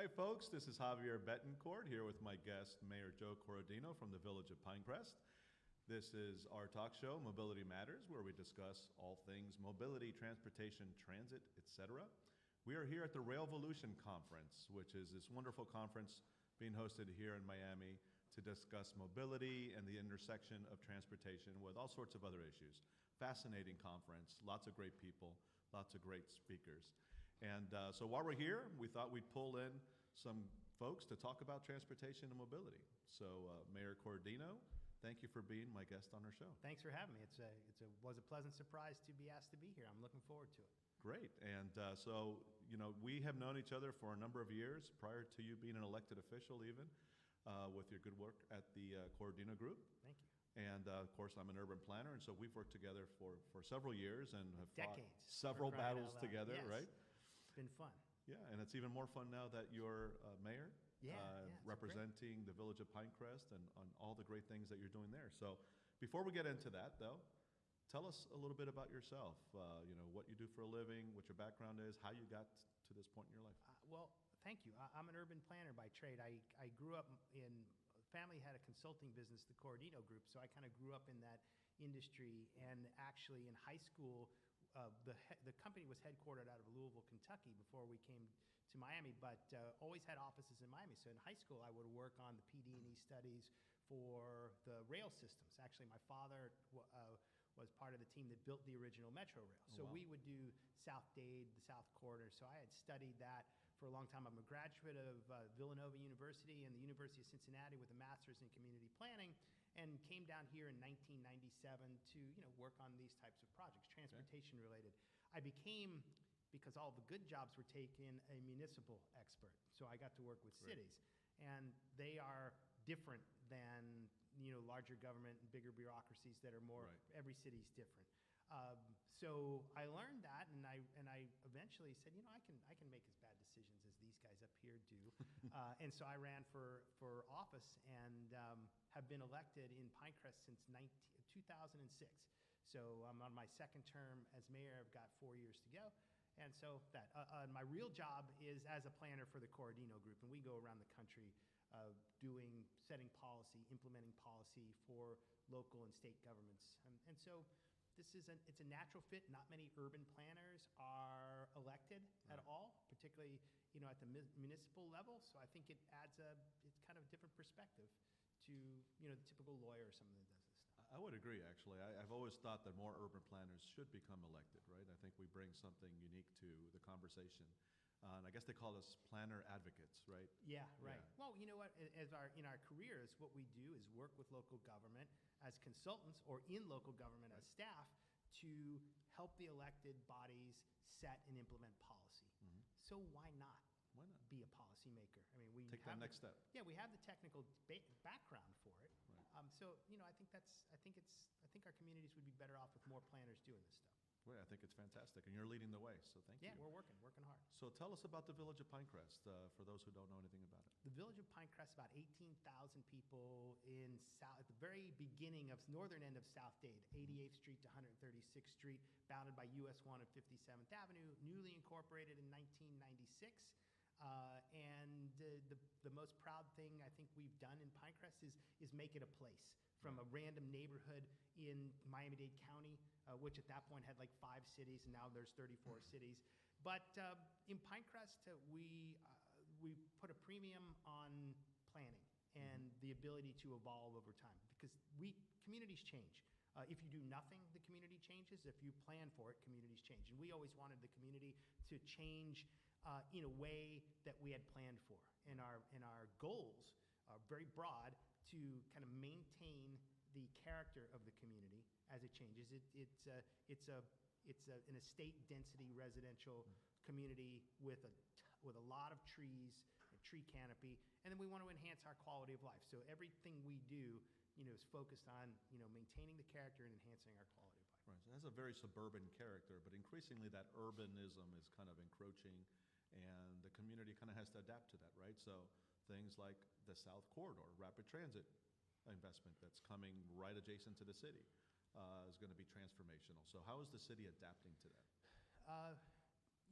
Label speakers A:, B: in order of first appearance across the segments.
A: Hi, folks. This is Javier Betancourt here with my guest, Mayor Joe Corradino from the village of Pinecrest. This is our talk show, Mobility Matters, where we discuss all things mobility, transportation, transit, etc. We are here at the Railvolution Conference, which is this wonderful conference being hosted here in Miami to discuss mobility and the intersection of transportation with all sorts of other issues. Fascinating conference, lots of great people, lots of great speakers. And so while we're here, we thought we'd pull in some folks to talk about transportation and mobility. So Mayor Corradino, thank you for being my guest on our show.
B: Thanks for having me. It was a pleasant surprise to be asked to be here. I'm looking forward to it.
A: Great. And so, you know, we have known each other for a number of years, prior to you being an elected official even, with your good work at the Corradino Group.
B: Thank you.
A: And of course, I'm an urban planner, and so we've worked together for several years and have
B: Decades.
A: fought several battles together,
B: yes.
A: right?
B: It's been fun.
A: Yeah, and it's even more fun now that you're mayor, representing the village of Pinecrest and on all the great things that you're doing there. So before we get into that, though, tell us a little bit about yourself, you know, what you do for a living, what your background is, how you got to this point in your life.
B: Well, thank you. I'm an urban planner by trade. I grew up family had a consulting business, the Corradino Group, so I kind of grew up in that industry. And actually in high school, the company was headquartered out of Louisville, Kentucky before we came to Miami, but always had offices in Miami. So in high school, I would work on the PD&E studies for the rail systems. Actually, my father was part of the team that built the original Metro Rail. So we would do South Dade, the South Corridor. So I had studied that for a long time. I'm a graduate of Villanova University and the University of Cincinnati with a master's in community planning, and came down here in 1997 to work on these types of projects, transportation related. I became, because all the good jobs were taken, a municipal expert. So I got to work with cities, and they are different than larger government and bigger bureaucracies that are more. Every city's different. So I learned that, and I eventually said, I can make as bad decisions as these guys up here do. And so I ran for office and have been elected in Pinecrest since 2006. So I'm on my second term as mayor. I've got 4 years to go. And so my real job is as a planner for the Corradino Group, and we go around the country setting policy, implementing policy for local and state governments. And so it's a natural fit. Not many urban planners are elected at all, particularly at the municipal level. So I think it's kind of a different perspective to the typical lawyer or someone that does this stuff.
A: I would agree, actually. I've always thought that more urban planners should become elected, right? I think we bring something unique to the conversation. And I guess they call us planner advocates, right?
B: Yeah, right. Yeah. Well, you know what? In our careers, what we do is work with local government as consultants or in local government as staff to help the elected bodies set and implement policy. Mm-hmm. So why not?
A: Why not
B: be a policymaker? I mean, we
A: take that next step.
B: Yeah, we have the technical background for it.
A: Right.
B: So I think our communities would be better off with more planners doing this stuff.
A: Well, I think it's fantastic, and you're leading the way, so thank you.
B: Yeah, we're working hard.
A: So tell us about the village of Pinecrest, for those who don't know anything about it.
B: The village of Pinecrest, about 18,000 people at the very beginning of northern end of South Dade, 88th Street to 136th Street, bounded by US 1 and 57th Avenue, newly incorporated in 1996. And the most proud thing I think we've done in Pinecrest is make it a place. From a random neighborhood in Miami-Dade County, which at that point had like 5 cities, and now there's 34 cities. But in Pinecrest, we put a premium on planning and the ability to evolve over time, because communities change. If you do nothing, the community changes. If you plan for it, communities change. And we always wanted the community to change in a way that we had planned for. And our goals are very broad, to kind of maintain the character of the community as it changes. It's an estate density residential community with a lot of trees, a tree canopy, and then we want to enhance our quality of life. So everything we do, is focused on maintaining the character and enhancing our quality of life.
A: Right. So it has a very suburban character, but increasingly that urbanism is kind of encroaching, and the community kind of has to adapt to that, right? So things like the South Corridor, rapid transit investment that's coming right adjacent to the city is going to be transformational. So how is the city adapting to that?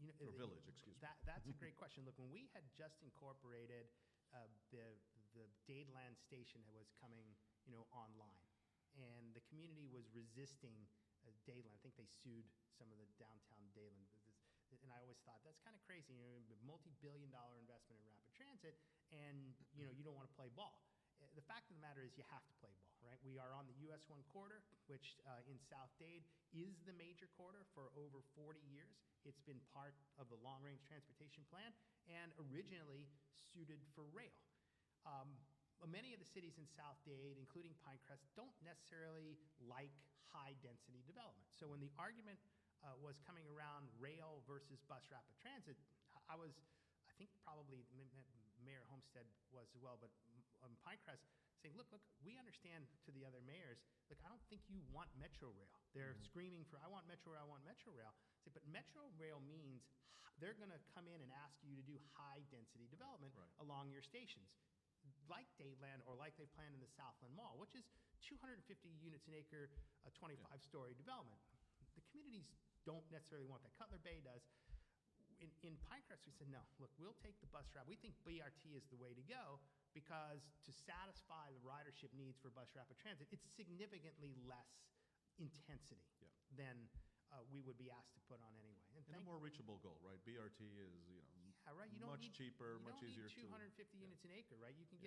A: Or village, excuse me.
B: That's a great question. Look, when we had just incorporated the Dadeland station that was coming, online, and the community was resisting Dadeland. I think they sued some of the downtown Dadeland business. And I always thought, that's kind of crazy, multi-billion-dollar investment in rapid transit, and, you don't want to play ball. The fact of the matter is you have to play ball, right? We are on the US 1 corridor, which in South Dade is the major corridor for over 40 years. It's been part of the long-range transportation plan and originally suited for rail. Many of the cities in South Dade, including Pinecrest, don't necessarily like high-density development. So when the argument was coming around rail versus bus rapid transit, I think probably Mayor Homestead was as well, but Pinecrest saying, look, we understand to the other mayors, look, I don't think you want Metro Rail. They're screaming for, I want Metro Rail, I want Metro Rail. Say, but Metro Rail means they're going to come in and ask you to do high-density development along your stations, like Dadeland or like they planned in the Southland Mall, which is 250 units an acre, a 25-story development. The communities don't necessarily want that. Cutler Bay does. In Pinecrest, we said, no, look, we'll take the bus route. We think BRT is the way to go because to satisfy the ridership needs for bus rapid transit, it's significantly less intensity than we would be asked to put on anyway.
A: And a more reachable goal, right? BRT is, much cheaper, much easier to...
B: You don't need 250 units an acre, right? You can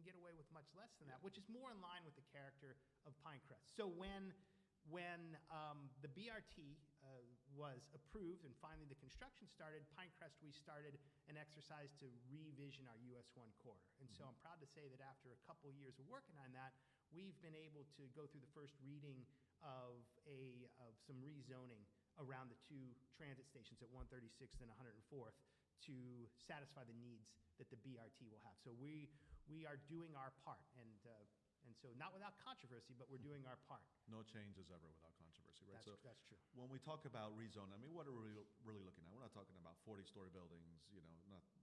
B: get away with much less than that, which is more in line with the character of Pinecrest. So when the BRT was approved and finally the construction started, Pinecrest, we started an exercise to revision our US 1 corridor. And so I'm proud to say that after a couple years of working on that, we've been able to go through the first reading of some rezoning around the two transit stations at 136th and 104th to satisfy the needs that the BRT will have. So we are doing our part, and so not without controversy, but we're doing our part.
A: No change is ever without controversy, right?
B: That's true.
A: When we talk about rezoning, what are we really looking at? We're not talking about 40-story buildings,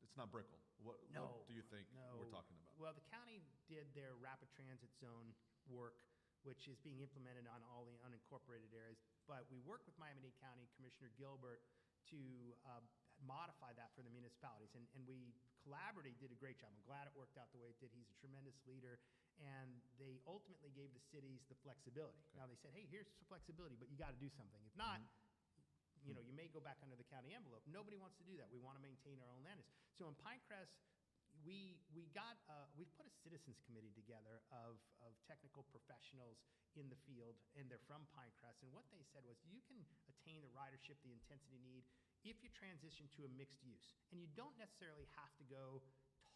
A: it's not Brickell. What do you think we're talking about?
B: Well, the county did their rapid transit zone work, which is being implemented on all the unincorporated areas. But we worked with Miami-Dade County Commissioner Gilbert to modify that for the municipalities. And we collaboratively did a great job. I'm glad it worked out the way it did. He's a tremendous leader. And they ultimately gave the cities the flexibility. Okay. Now they said, hey, here's some flexibility, but you got to do something. If not, you may go back under the county envelope. Nobody wants to do that. We want to maintain our own land use. So in Pinecrest, we put a citizens committee together of technical professionals in the field, and they're from Pinecrest. And what they said was, you can attain the ridership, the intensity need, if you transition to a mixed use. And you don't necessarily have to go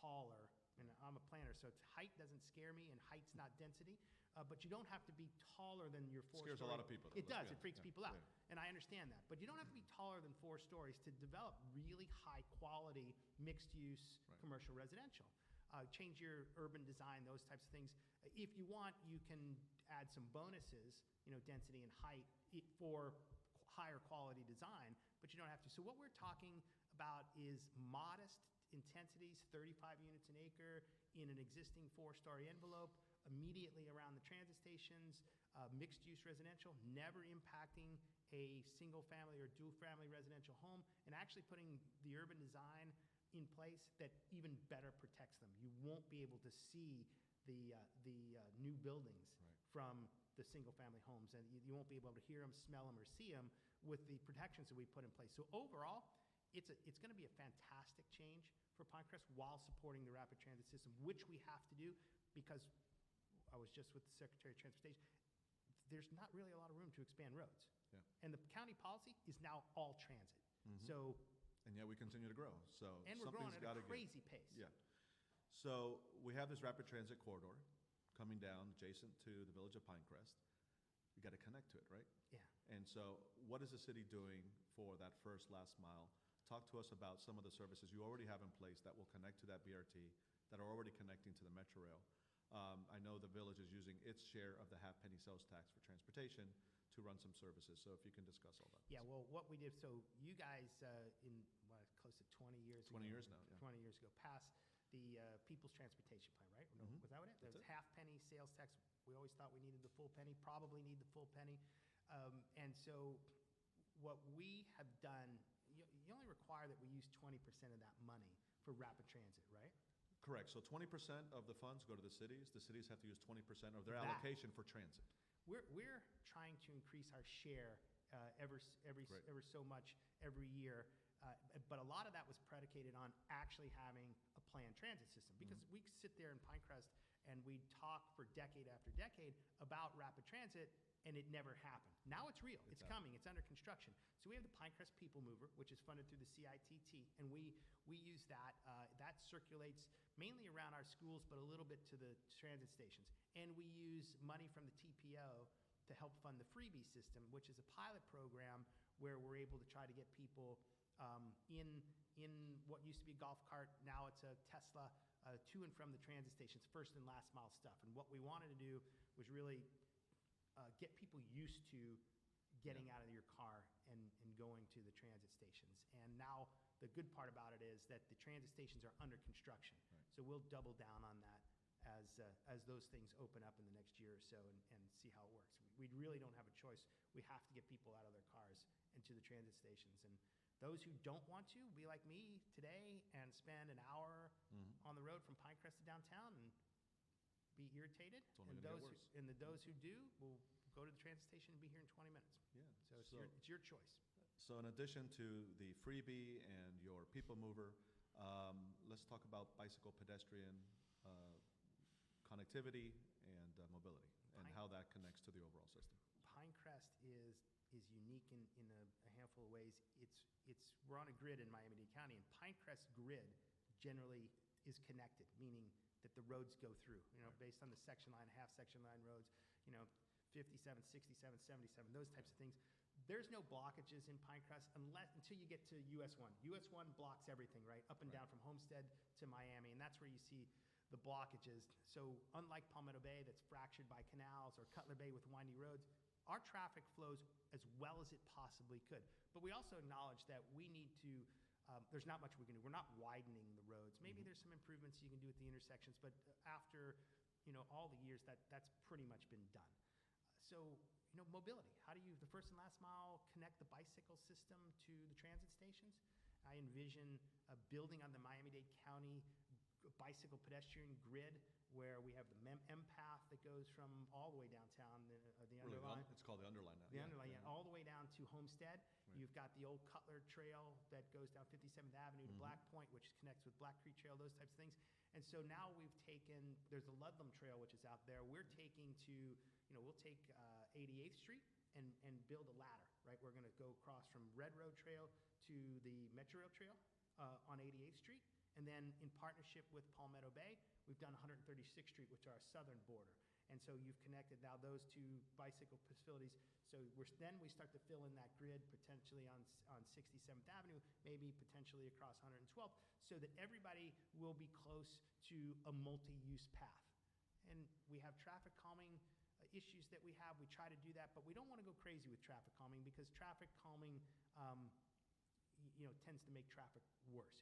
B: taller. And I'm a planner, so height doesn't scare me, and height's not density. But you don't have to be taller than your 4 stories.
A: Scares a lot of people.
B: It does. It freaks people out. Yeah. And I understand that. But you don't have to be taller than 4 stories to develop really high-quality, mixed-use commercial residential. Change your urban design, those types of things. If you want, you can add some bonuses, density and height for higher quality design, but you don't have to. So what we're talking about is modest intensities, 35 units an acre in an existing 4-story envelope, immediately around the transit stations, mixed-use residential, never impacting a single-family or dual-family residential home, and actually putting the urban design in place that even better protects them. You won't be able to see the new buildings from the single-family homes, and you won't be able to hear them, smell them, or see them with the protections that we put in place. So overall, it's going to be a fantastic change for Pinecrest while supporting the rapid transit system, which we have to do because I was just with the Secretary of Transportation. There's not really a lot of room to expand roads. Yeah. And the county policy is now all transit. So,
A: and yet we continue to grow. So
B: and we're growing at a crazy pace.
A: Yeah. So we have this rapid transit corridor coming down adjacent to the village of Pinecrest. We got to connect to it, right?
B: Yeah.
A: And so what is the city doing for that first last mile? Talk to us about some of the services you already have in place that will connect to that BRT, that are already connecting to the Metro Rail. I know the village is using its share of the half-penny sales tax for transportation to run some services. So if you can discuss all that.
B: Yeah, well, what we did, so you guys close to 20 years
A: 20 years now, yeah.
B: 20 years ago, passed the People's Transportation Plan, right? No, was that what it? It was half-penny sales tax. We always thought we needed the full penny, probably need the full penny. And so what we have done, you only require that we use 20% of that money for rapid transit, right?
A: Correct. So 20% of the funds go to the cities. The cities have to use 20% of their
B: That.
A: allocation for transit.
B: We're trying to increase our share ever so much every year, but a lot of that was predicated on actually having a planned transit system. Because we sit there in Pinecrest and we talk for decade after decade about rapid transit, and it never happened. Now it's real. It's coming. It's under construction. So we have the Pinecrest People Mover, which is funded through the CITT, and we use that. That circulates mainly around our schools, but a little bit to the transit stations. And we use money from the TPO to help fund the freebie system, which is a pilot program where we're able to try to get people in what used to be a golf cart. Now it's a Tesla to and from the transit stations, first and last mile stuff. And what we wanted to do was really get people used to getting out of your car and going to the transit stations. And now the good part about it is that the transit stations are under construction.
A: Right.
B: So we'll double down on that as those things open up in the next year or so and see how it works. We really don't have a choice. We have to get people out of their cars and to the transit stations. And those who don't want to, be like me today and spend an hour on the road from Pinecrest to downtown and be irritated.
A: It's only gonna get worse.
B: Those who do will go to the transit station and be here in 20 minutes.
A: Yeah.
B: So it's your choice.
A: So in addition to the freebie and your people mover, let's talk about bicycle pedestrian connectivity and mobility and how that connects to the overall system.
B: Pinecrest is unique in a handful of ways. We're on a grid in Miami-Dade County, and Pinecrest grid generally is connected, meaning that the roads go through, based on the section line, half section line roads, 57, 67, 77, those types of things. There's no blockages in Pinecrest until you get to US 1. US 1 blocks everything, right? Up and down from Homestead to Miami, and that's where you see the blockages. So unlike Palmetto Bay that's fractured by canals or Cutler Bay with windy roads, our traffic flows as well as it possibly could. But we also acknowledge that we need to, there's not much we can do. We're not widening the roads. Maybe there's some improvements you can do at the intersections, but after all the years, that's pretty much been done. So, mobility. How do you, the first and last mile, connect the bicycle system to the transit stations? I envision building on the Miami-Dade County bicycle pedestrian grid where we have the M-Path that goes from all the way downtown, the underline.
A: It's called the underline now.
B: The underline, all the way down to Homestead.
A: Right.
B: You've got the old Cutler Trail that goes down 57th Avenue to Black Point, which connects with Black Creek Trail, those types of things. And so now there's the Ludlam Trail, which is out there. We're taking we'll take 88th Street and build a ladder, right? We're going to go across from Red Road Trail to the Metro Rail Trail on 88th Street. And then in partnership with Palmetto Bay, we've done 136th Street, which is our southern border. And so you've connected now those two bicycle facilities. So then we start to fill in that grid potentially on 67th Avenue, maybe potentially across 112th, so that everybody will be close to a multi-use path. And we have traffic calming issues that we have. We try to do that, but we don't want to go crazy with traffic calming because traffic calming tends to make traffic worse.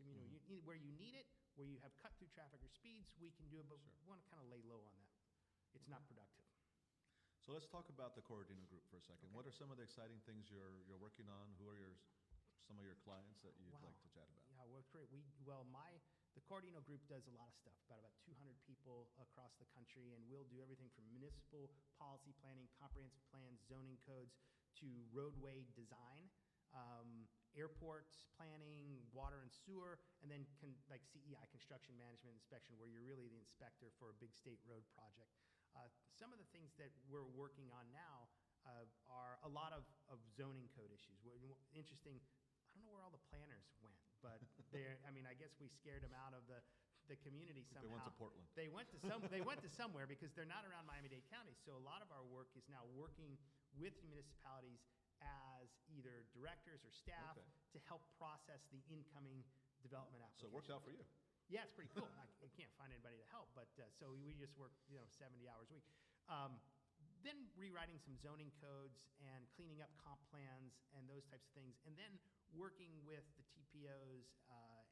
B: Where you need it, where you have cut-through traffic or speeds, we can do it, but we want to kind of lay low on that. It's not productive.
A: So let's talk about the Corradino Group for a second.
B: Okay.
A: What are some of the exciting things you're working on? Who are some of your clients that you'd
B: Wow.
A: like to chat about?
B: Yeah, well, great. The Corradino Group does a lot of stuff, about 200 people across the country, and we'll do everything from municipal policy planning, comprehensive plans, zoning codes, to roadway design, airports planning, water and sewer, and then like CEI, construction management inspection, where you're really the inspector for a big state road project. Some of the things that we're working on now are a lot of zoning code issues. Interesting, I don't know where all the planners went, but I guess we scared them out of the community somehow.
A: They went to Portland.
B: They went to somewhere because they're not around Miami-Dade County. So a lot of our work is now working with municipalities as either directors or staff to help process the incoming development applications.
A: So it worked out for you.
B: Yeah, it's pretty cool. I can't find anybody to help, but so we just work 70 hours a week. Then rewriting some zoning codes and cleaning up comp plans and those types of things, and then working with the TPOs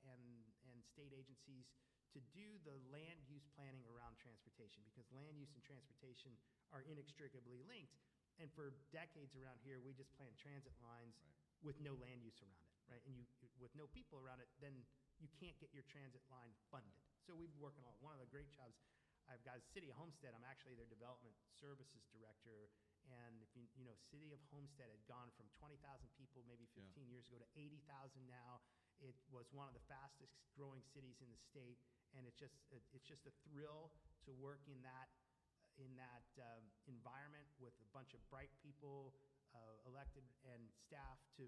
B: and state agencies to do the land use planning around transportation, because land use and transportation are inextricably linked. And for decades around here, we just planned transit lines with no land use around it. right? And with no people around it, then you can't get your transit line funded. So we've been working on one of the great jobs I've got is City of Homestead. I'm actually their development services director. And if you know, City of Homestead had gone from 20,000 people maybe 15 years ago to 80,000 now. It was one of the fastest growing cities in the state, and it's just a thrill to work in that environment with a bunch of bright people, elected and staff to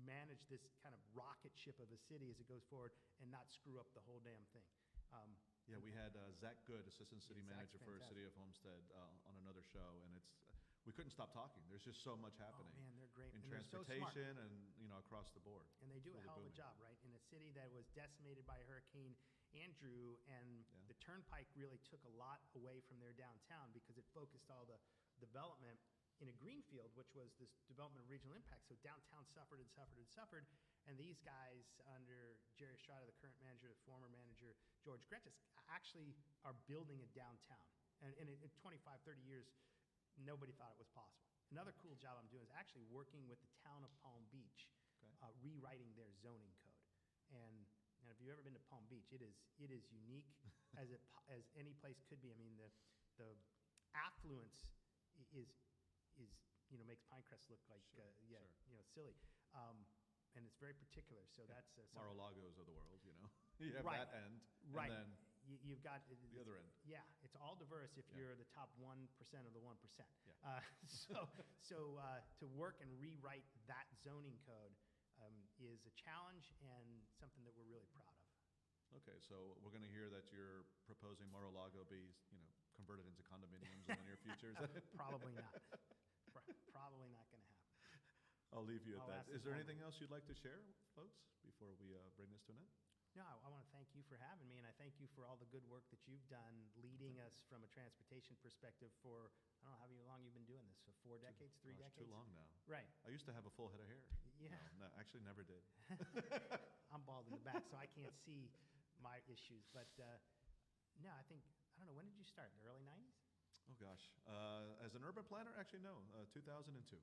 B: manage this kind of rocket ship of a city as it goes forward and not screw up the whole damn thing.
A: Yeah, we had Zach Good, Assistant City
B: Zach's
A: Manager for
B: fantastic.
A: City of Homestead, on another show, and we couldn't stop talking. There's just so much happening.
B: Oh man, they're great.
A: In
B: And they're so smart.
A: transportation and, across the board.
B: And they do a
A: Really
B: hell of a
A: booming.
B: job, right? In a city that was decimated by Hurricane Andrew, and
A: Yeah.
B: the Turnpike really took a lot away from their downtown because it focused all the development in a greenfield, which was this development of regional impact. So downtown suffered and suffered and suffered. And these guys, under Jerry Estrada, the current manager, the former manager, George Gretches, actually are building a downtown. And in 25, 30 years, nobody thought it was possible. Another cool job I'm doing is actually working with the town of Palm Beach,
A: Okay.
B: rewriting their zoning code. And if you've ever been to Palm Beach, it is unique as any place could be. I mean, the affluence is makes Pinecrest look like
A: Sure.
B: silly, and it's very particular. So that's
A: Mar-a-Lagos of the world, You have
B: Right.
A: that end,
B: right.
A: and then
B: You've got
A: the other end.
B: Yeah, it's all diverse if
A: Yeah.
B: you're the top 1% of the 1%.
A: Yeah.
B: So to work and rewrite that zoning code is a challenge and something that we're really proud of.
A: Okay, so we're going to hear that you're proposing Mar-a-Lago be, converted into condominiums in the near future. Is that
B: Probably not. Probably not going to happen.
A: I'll leave you at
B: I'll
A: that.
B: ask the
A: Is there
B: former.
A: anything else you'd like to share, folks, before we bring this to an end?
B: No, I want to thank you for having me, and I thank you for all the good work that you've done leading us from a transportation perspective for, I don't know how long you've been doing this, for 4 decades, 3
A: Gosh,
B: decades?
A: too long now.
B: Right.
A: I used to have a full head of hair.
B: Yeah.
A: No, actually never did.
B: I'm bald in the back, so I can't see my issues. But no, I don't know, when did you start? The early 90s?
A: Oh, gosh. As an urban planner, actually, no, 2002.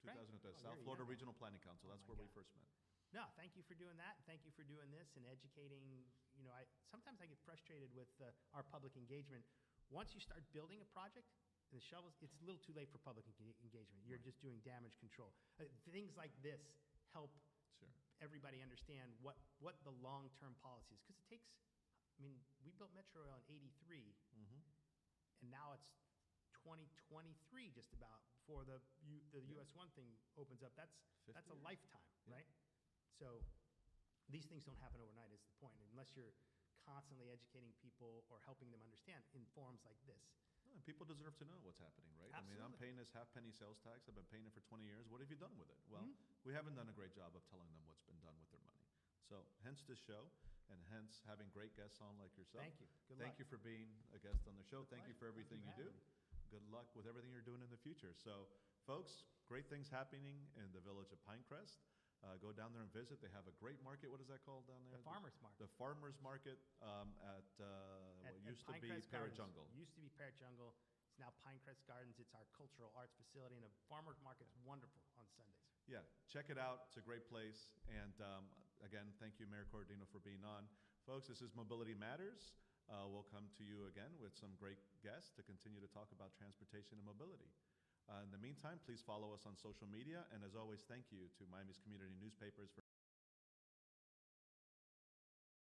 B: Right.
A: 2002,
B: Oh,
A: South
B: you're
A: Florida
B: young.
A: Regional Planning Council.
B: Oh,
A: That's
B: my
A: where we
B: God.
A: first met.
B: No, thank you for doing that. Thank you for doing this and educating. Sometimes I get frustrated with our public engagement. Once you start building a project and the shovels, it's a little too late for public engagement. You're
A: Right.
B: just doing damage control. Things like this help
A: Sure.
B: everybody understand what the long-term policy is. Because it takes, we built Metro Rail in 83,
A: Mm-hmm.
B: and now it's 2023 just about before the
A: Yeah.
B: US 1 thing opens up. That's
A: 50
B: a
A: years.
B: lifetime,
A: Yeah.
B: right? So these things don't happen overnight is the point, unless you're constantly educating people or helping them understand in forums like this.
A: And people deserve to know what's happening, right? I'm
B: Absolutely.
A: paying this half-penny sales tax. I've been paying it for 20 years. What have you done with it? Well,
B: Mhm.
A: we haven't done a great job of telling them what's been done with their money. So hence this show, and hence having great guests on like yourself.
B: Thank you. Good
A: Thank
B: luck.
A: you for being a guest on the show. Thank you
B: pleasure.
A: for
B: Thank you
A: everything
B: for
A: you do.
B: having me.
A: Good luck with everything you're doing in the future. So, folks, great things happening in the village of Pinecrest. Go down there and visit. They have a great market. What is that called down there?
B: The farmer's market.
A: The farmer's market at what
B: At
A: used to be
B: Pinecrest
A: Parrot
B: Gardens.
A: Jungle.
B: Used to be Parrot Jungle. It's now Pinecrest Gardens. It's our cultural arts facility, and the farmer's market's wonderful on Sundays.
A: Yeah, check it out. It's a great place. And again, thank you, Mayor Corradino, for being on. Folks, this is Mobility Matters. We'll come to you again with some great guests to continue to talk about transportation and mobility. In the meantime, please follow us on social media. And as always, thank you to Miami's community newspapers for